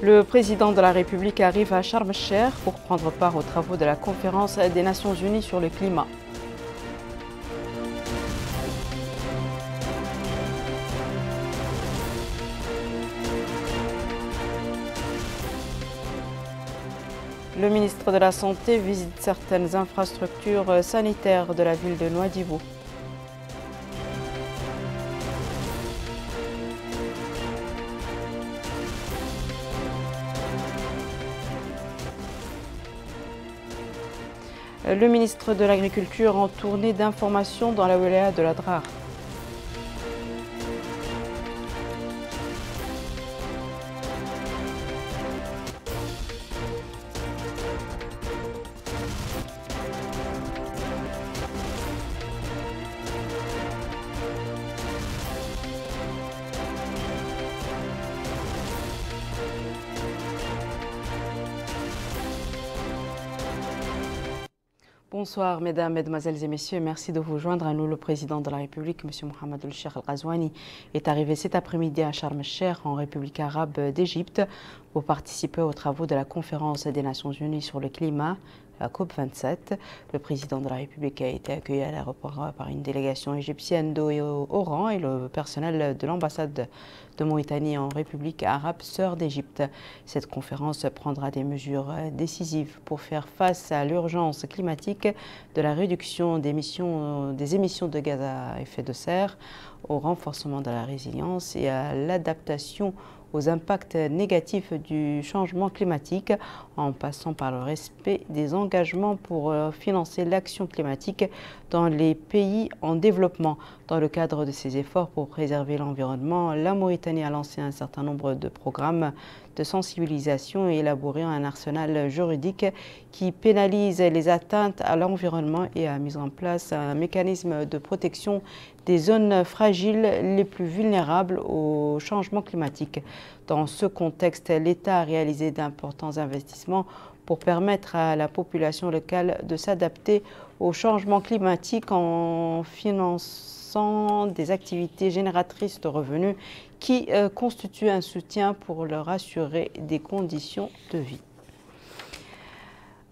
Le président de la République arrive à Sharm el-Cheikh pour prendre part aux travaux de la conférence des Nations Unies sur le climat. Le ministre de la Santé visite certaines infrastructures sanitaires de la ville de Nouadhibou. Le ministre de l'Agriculture en tournée d'information dans la wilaya de l'Adrar. Bonsoir mesdames, mesdemoiselles et messieurs, merci de vous joindre à nous. Le président de la République, M. Mohamed El-Cheikh Al-Ghazouani, est arrivé cet après-midi à Sharm el-Cheikh en République arabe d'Égypte pour participer aux travaux de la conférence des Nations Unies sur le climat, la COP27. Le président de la République a été accueilli à l'aéroport par une délégation égyptienne d'eau et au rang et le personnel de l'ambassade de Mauritanie en République arabe sœur d'Égypte. Cette conférence prendra des mesures décisives pour faire face à l'urgence climatique, de la réduction des émissions de gaz à effet de serre, au renforcement de la résilience et à l'adaptation aux impacts négatifs du changement climatique, en passant par le respect des engagements pour financer l'action climatique dans les pays en développement. Dans le cadre de ces efforts pour préserver l'environnement, la Mauritanie a lancé un certain nombre de programmes de sensibilisation et élaboré un arsenal juridique qui pénalise les atteintes à l'environnement et a mis en place un mécanisme de protection des zones fragiles les plus vulnérables au changement climatique. Dans ce contexte, l'État a réalisé d'importants investissements pour permettre à la population locale de s'adapter au changement climatique en finançant des activités génératrices de revenus qui constituent un soutien pour leur assurer des conditions de vie.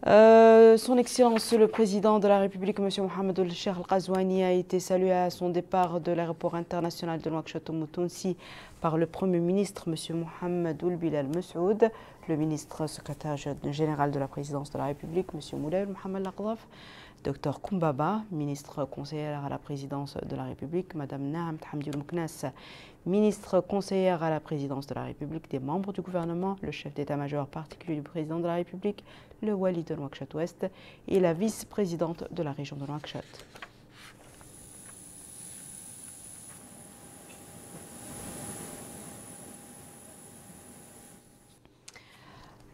Son Excellence le Président de la République, M. Mohamed El-Cheikh Al-Ghazouani, a été salué à son départ de l'aéroport international de Nouakchott-Oumoutounsi par le Premier ministre, M. Mohamed Ould-Bilal Messoud, le ministre secrétaire général de la Présidence de la République, M. Moulay Mohamed Laqdaf, Dr Koumbaba, ministre conseillère à la Présidence de la République, Mme Naham Hamdi Mouknas, ministre conseillère à la Présidence de la République, des membres du gouvernement, le chef d'état-major particulier du Président de la République, le Wali de Nouakchott-Ouest et la vice-présidente de la région de Nouakchott.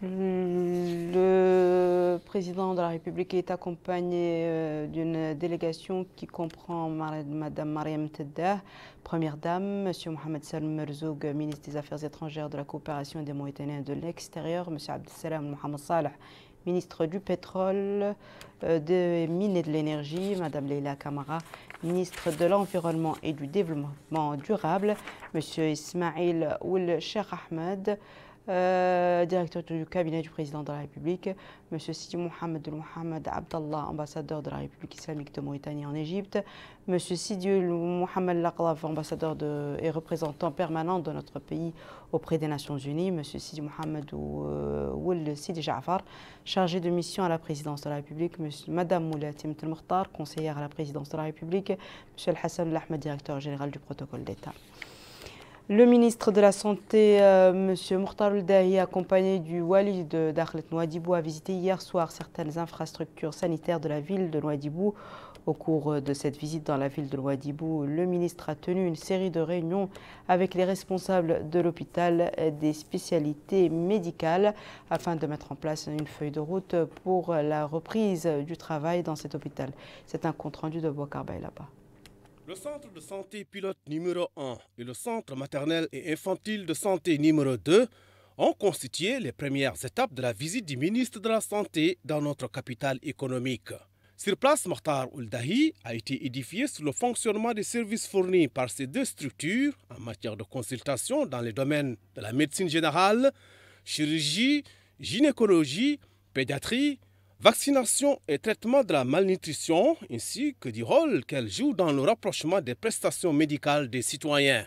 Le président de la République est accompagné d'une délégation qui comprend Mme Mariam Teddah, Première Dame, M. Mohamed Salm Merzoug, ministre des Affaires étrangères, de la coopération des Mauritaniens de l'extérieur, M. Abdessalam Mohamed Salah, ministre du pétrole, des mines et de l'énergie, Mme Leila Kamara, ministre de l'Environnement et du Développement durable, M. Ismail Ould Cheikh Ahmed, directeur du cabinet du président de la République, M. Sidi Mohamed Abdallah, ambassadeur de la République islamique de Mauritanie en Égypte, M. Sidi Mohamed Laqdaf, ambassadeur et représentant permanent de notre pays auprès des Nations Unies, M. Sidi Mohamed Ould Sidi Ja'far, chargé de mission à la présidence de la République, Mme Moula Timt El-Mokhtar, conseillère à la présidence de la République, M. Al-Hassan Al-Ahmed, directeur général du protocole d'État. Le ministre de la Santé, M. Mokhtar Ould-Dahi, accompagné du Wali de Dakhlet Nouadhibou, a visité hier soir certaines infrastructures sanitaires de la ville de Nouadhibou. Au cours de cette visite dans la ville de Nouadhibou, le ministre a tenu une série de réunions avec les responsables de l'hôpital des spécialités médicales afin de mettre en place une feuille de route pour la reprise du travail dans cet hôpital. C'est un compte-rendu de Bouakar Baylaba. Le centre de santé pilote numéro 1 et le centre maternel et infantile de santé numéro 2 ont constitué les premières étapes de la visite du ministre de la Santé dans notre capitale économique. Sur place, Mokhtar Ould-Dahi a été édifié sur le fonctionnement des services fournis par ces deux structures en matière de consultation dans les domaines de la médecine générale, chirurgie, gynécologie, pédiatrie, vaccination et traitement de la malnutrition, ainsi que du rôle qu'elle joue dans le rapprochement des prestations médicales des citoyens.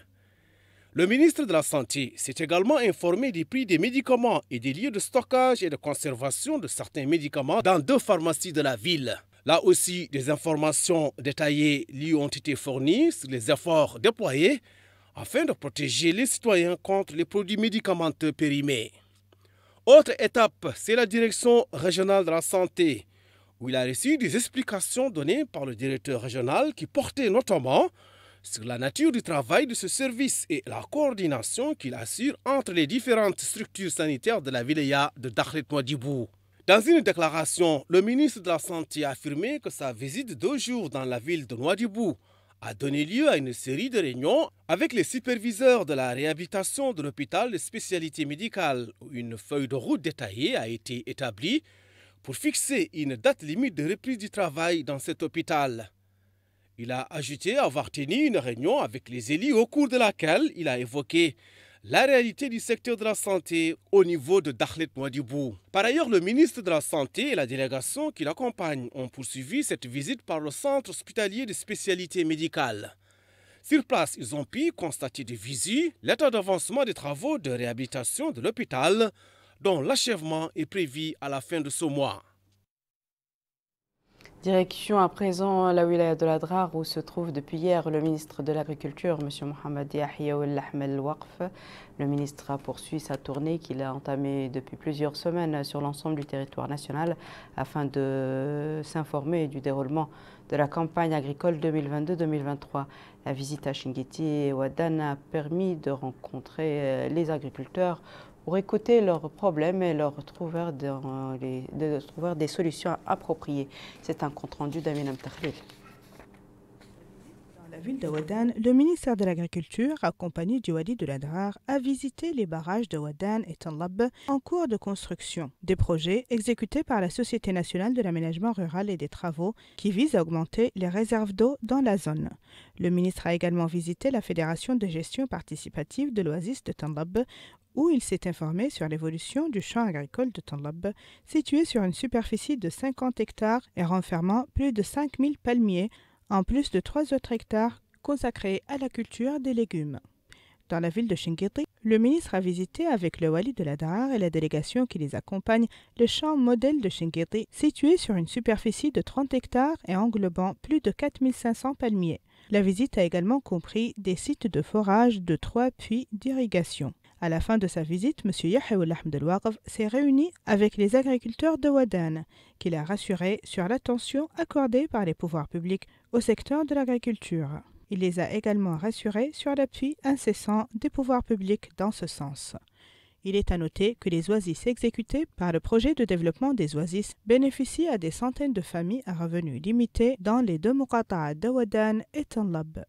Le ministre de la Santé s'est également informé des prix des médicaments et des lieux de stockage et de conservation de certains médicaments dans 2 pharmacies de la ville. Là aussi, des informations détaillées lui ont été fournies sur les efforts déployés afin de protéger les citoyens contre les produits médicamenteux périmés. Autre étape, c'est la direction régionale de la santé, où il a reçu des explications données par le directeur régional qui portaient notamment sur la nature du travail de ce service et la coordination qu'il assure entre les différentes structures sanitaires de la wilaya de Dakhlet Nouadhibou. Dans une déclaration, le ministre de la Santé a affirmé que sa visite de 2 jours dans la ville de Nouadhibou a donné lieu à une série de réunions avec les superviseurs de la réhabilitation de l'hôpital de spécialité médicale, où une feuille de route détaillée a été établie pour fixer une date limite de reprise du travail dans cet hôpital. Il a ajouté avoir tenu une réunion avec les élus au cours de laquelle il a évoqué la réalité du secteur de la santé au niveau de Dakhlet Nouadhibou. Par ailleurs, le ministre de la Santé et la délégation qui l'accompagne ont poursuivi cette visite par le centre hospitalier de spécialité médicale. Sur place, ils ont pu constater de visu l'état d'avancement des travaux de réhabilitation de l'hôpital, dont l'achèvement est prévu à la fin de ce mois. Direction à présent la wilaya de l'Adrar où se trouve depuis hier le ministre de l'Agriculture, M. Mohamed Yahya Ould El Waqf. Le ministre a poursuivi sa tournée qu'il a entamée depuis plusieurs semaines sur l'ensemble du territoire national afin de s'informer du déroulement de la campagne agricole 2022-2023. La visite à Chinguetti et Ouadane a permis de rencontrer les agriculteurs pour écouter leurs problèmes et leur trouver des solutions appropriées. C'est un compte-rendu d'Amina Mtakhlil. Dans la ville de Ouadane, le ministère de l'Agriculture, accompagné du Wali de l'Adrar, a visité les barrages de Ouadane et Tanlab en cours de construction. Des projets exécutés par la Société nationale de l'aménagement rural et des travaux qui visent à augmenter les réserves d'eau dans la zone. Le ministre a également visité la Fédération de gestion participative de l'Oasis de Tanlab, où il s'est informé sur l'évolution du champ agricole de Tanlab, situé sur une superficie de 50 hectares et renfermant plus de 5000 palmiers, en plus de 3 autres hectares consacrés à la culture des légumes. Dans la ville de Chinguetti, le ministre a visité avec le Wali de l'Adrar et la délégation qui les accompagne le champ modèle de Chinguetti, situé sur une superficie de 30 hectares et englobant plus de 4500 palmiers. La visite a également compris des sites de forage de 3 puits d'irrigation. À la fin de sa visite, M. Yahya Ould El Waqf s'est réuni avec les agriculteurs de Ouadane, qu'il a rassurés sur l'attention accordée par les pouvoirs publics au secteur de l'agriculture. Il les a également rassurés sur l'appui incessant des pouvoirs publics dans ce sens. Il est à noter que les oasis exécutés par le projet de développement des oasis bénéficient à des centaines de familles à revenus limités dans les 2 muqata'a de Ouadane et Tanlab.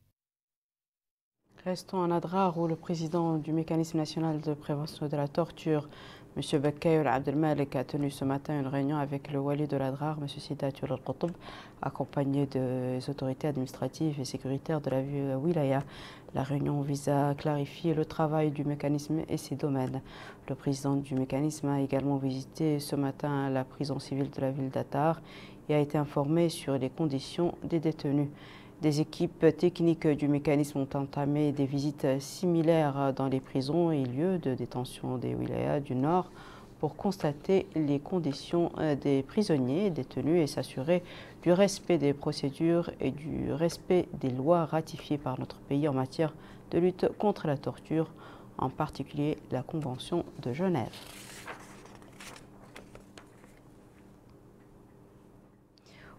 Restons en Adrar où le président du mécanisme national de prévention de la torture, M. Bakay Abdelmalek, a tenu ce matin une réunion avec le Wali de l'Adrar, M. Sidat Al-Qutb, accompagné des autorités administratives et sécuritaires de la wilaya. La réunion vise à clarifier le travail du mécanisme et ses domaines. Le président du mécanisme a également visité ce matin la prison civile de la ville d'Attar et a été informé sur les conditions des détenus. Des équipes techniques du mécanisme ont entamé des visites similaires dans les prisons et lieux de détention des wilayas du Nord pour constater les conditions des prisonniers et détenus et s'assurer du respect des procédures et du respect des lois ratifiées par notre pays en matière de lutte contre la torture, en particulier la Convention de Genève.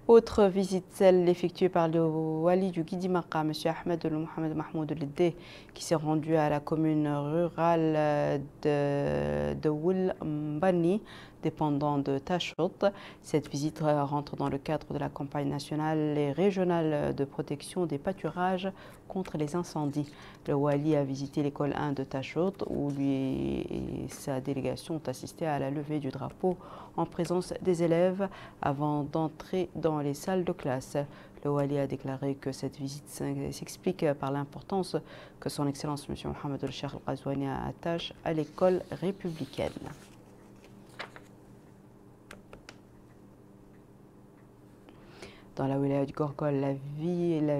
Autre visite, celle effectuée par le Wali du Guidimaqa, M. Ahmed Mohamed Mahmoud Lidé, qui s'est rendu à la commune rurale de Woul Mbani, dépendant de Tachout. Cette visite rentre dans le cadre de la campagne nationale et régionale de protection des pâturages contre les incendies. Le Wali a visité l'école 1 de Tachout où lui et sa délégation ont assisté à la levée du drapeau en présence des élèves avant d'entrer dans les salles de classe. Le Wali a déclaré que cette visite s'explique par l'importance que son Excellence M. Mohamed El-Cheikh Al-Ghazouani attache à l'école républicaine. Dans la wilaya du Gorgol, la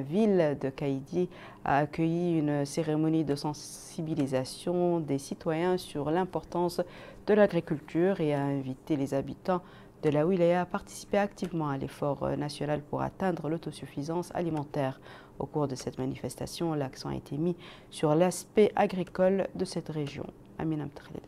ville de Kaïdi a accueilli une cérémonie de sensibilisation des citoyens sur l'importance de l'agriculture et a invité les habitants de la wilaya à participer activement à l'effort national pour atteindre l'autosuffisance alimentaire. Au cours de cette manifestation, l'accent a été mis sur l'aspect agricole de cette région. Amina Mtakhalid.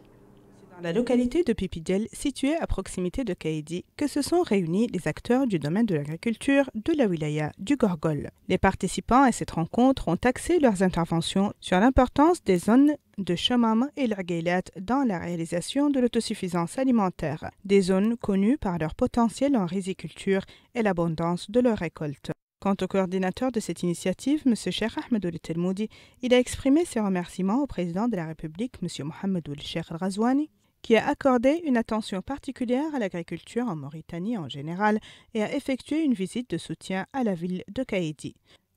Dans la localité de Pipidel, située à proximité de Kaïdi, que se sont réunis les acteurs du domaine de l'agriculture de la wilaya du Gorgol. Les participants à cette rencontre ont axé leurs interventions sur l'importance des zones de Chamam et l'Argailat dans la réalisation de l'autosuffisance alimentaire, des zones connues par leur potentiel en riziculture et l'abondance de leurs récoltes. Quant au coordinateur de cette initiative, M. Cheikh Ahmed Ould Telmoudi, il a exprimé ses remerciements au président de la République, M. Mohamed El-Cheikh Al-Ghazouani, qui a accordé une attention particulière à l'agriculture en Mauritanie en général et a effectué une visite de soutien à la ville de Kaïdi.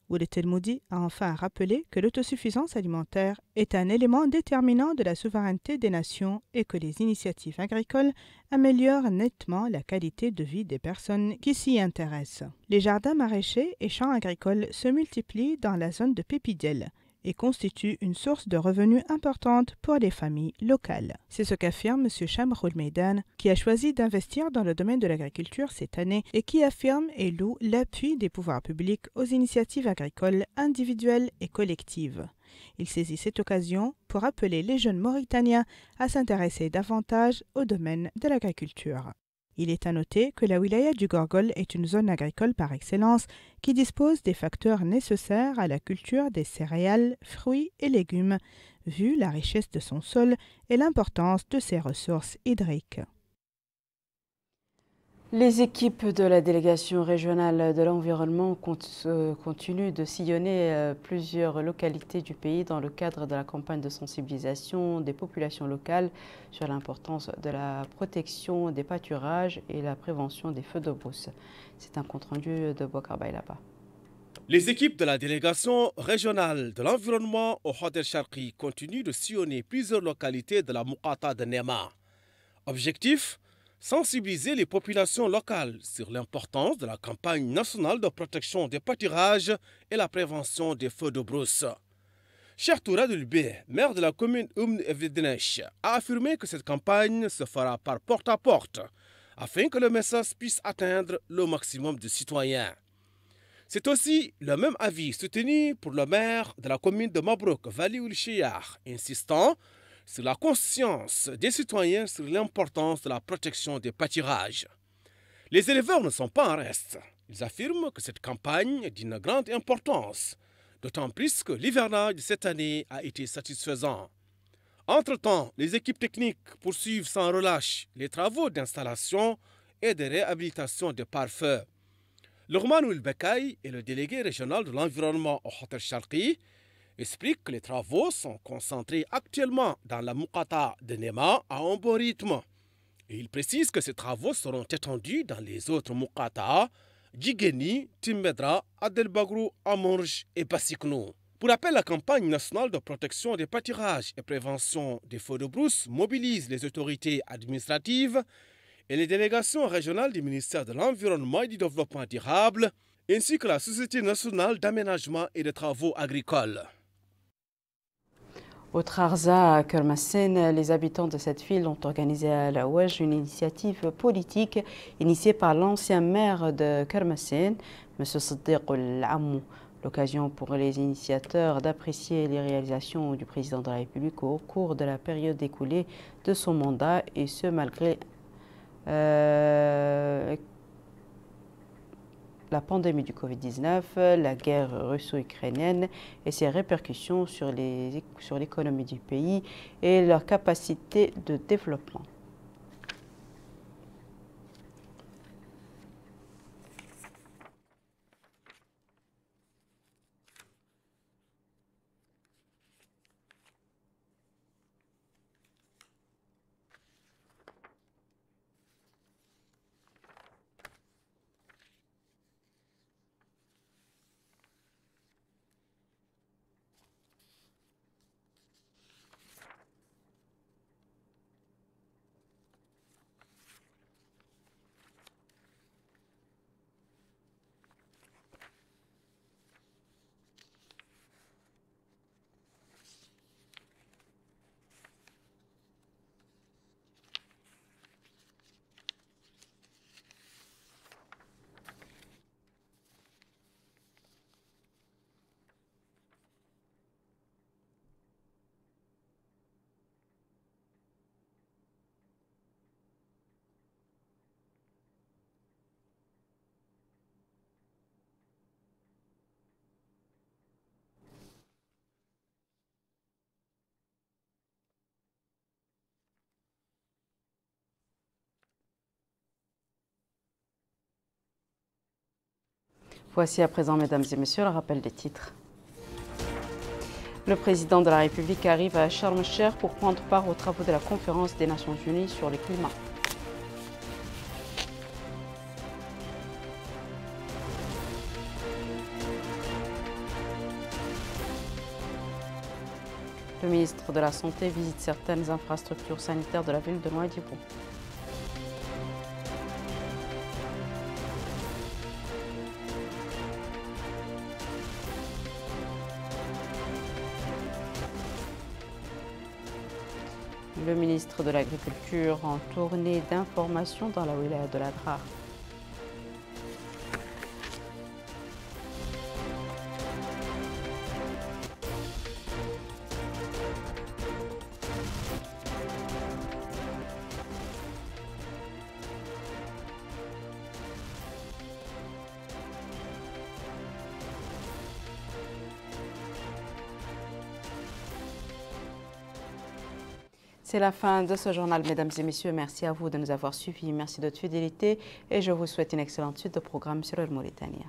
Ould Telmoudi a enfin rappelé que l'autosuffisance alimentaire est un élément déterminant de la souveraineté des nations et que les initiatives agricoles améliorent nettement la qualité de vie des personnes qui s'y intéressent. Les jardins maraîchers et champs agricoles se multiplient dans la zone de Pépidel et constitue une source de revenus importante pour les familles locales. C'est ce qu'affirme M. Chamroul Meidan, qui a choisi d'investir dans le domaine de l'agriculture cette année et qui affirme et loue l'appui des pouvoirs publics aux initiatives agricoles individuelles et collectives. Il saisit cette occasion pour appeler les jeunes Mauritaniens à s'intéresser davantage au domaine de l'agriculture. Il est à noter que la wilaya du Gorgol est une zone agricole par excellence qui dispose des facteurs nécessaires à la culture des céréales, fruits et légumes, vu la richesse de son sol et l'importance de ses ressources hydriques. Les équipes de la délégation régionale de l'environnement continuent de sillonner plusieurs localités du pays dans le cadre de la campagne de sensibilisation des populations locales sur l'importance de la protection des pâturages et la prévention des feux de brousse. C'est un compte-rendu de Bouakar Baylaba. Les équipes de la délégation régionale de l'environnement au Hod el-Sharqi continuent de sillonner plusieurs localités de la Muqata de Nema. Objectif: sensibiliser les populations locales sur l'importance de la campagne nationale de protection des pâturages et la prévention des feux de brousse. Cheikh Tourad Ulbeh, maire de la commune Evednesh, a affirmé que cette campagne se fera par porte à porte afin que le message puisse atteindre le maximum de citoyens. C'est aussi le même avis soutenu pour le maire de la commune de Mabrouk, Vali Oul-Chiar, insistant sur la conscience des citoyens sur l'importance de la protection des pâturages. Les éleveurs ne sont pas en reste. Ils affirment que cette campagne est d'une grande importance, d'autant plus que l'hivernage de cette année a été satisfaisant. Entre-temps, les équipes techniques poursuivent sans relâche les travaux d'installation et de réhabilitation des pare-feux. Lourman Oulbekaï est le délégué régional de l'environnement au Hod el-Sharqi, explique que les travaux sont concentrés actuellement dans la Muqata de Nema à un bon rythme. Et il précise que ces travaux seront étendus dans les autres Muqata, Djigeni, Timbedra, Adelbagrou, Amorj et Bassiknou. Pour rappel, la campagne nationale de protection des pâturages et prévention des feux de brousse mobilise les autorités administratives et les délégations régionales du ministère de l'Environnement et du Développement durable, ainsi que la Société nationale d'aménagement et de travaux agricoles. Au Trarza, à Kermassen, les habitants de cette ville ont organisé à la Ouaj une initiative politique initiée par l'ancien maire de Kermassen, M. Siddiq El-Ammou. L'occasion pour les initiateurs d'apprécier les réalisations du président de la République au cours de la période écoulée de son mandat, et ce malgré la pandémie du Covid-19, la guerre russo-ukrainienne et ses répercussions sur l'économie du pays et leur capacité de développement. Voici à présent, mesdames et messieurs, le rappel des titres. Le président de la République arrive à Sharm el-Sheikh pour prendre part aux travaux de la conférence des Nations Unies sur le climat. Le ministre de la Santé visite certaines infrastructures sanitaires de la ville de Nouadhibou. Le ministre de l'Agriculture en tournée d'information dans la wilaya de l'Adrar. C'est la fin de ce journal, mesdames et messieurs. Merci à vous de nous avoir suivis. Merci de votre fidélité et je vous souhaite une excellente suite de programmes sur le Mauritania.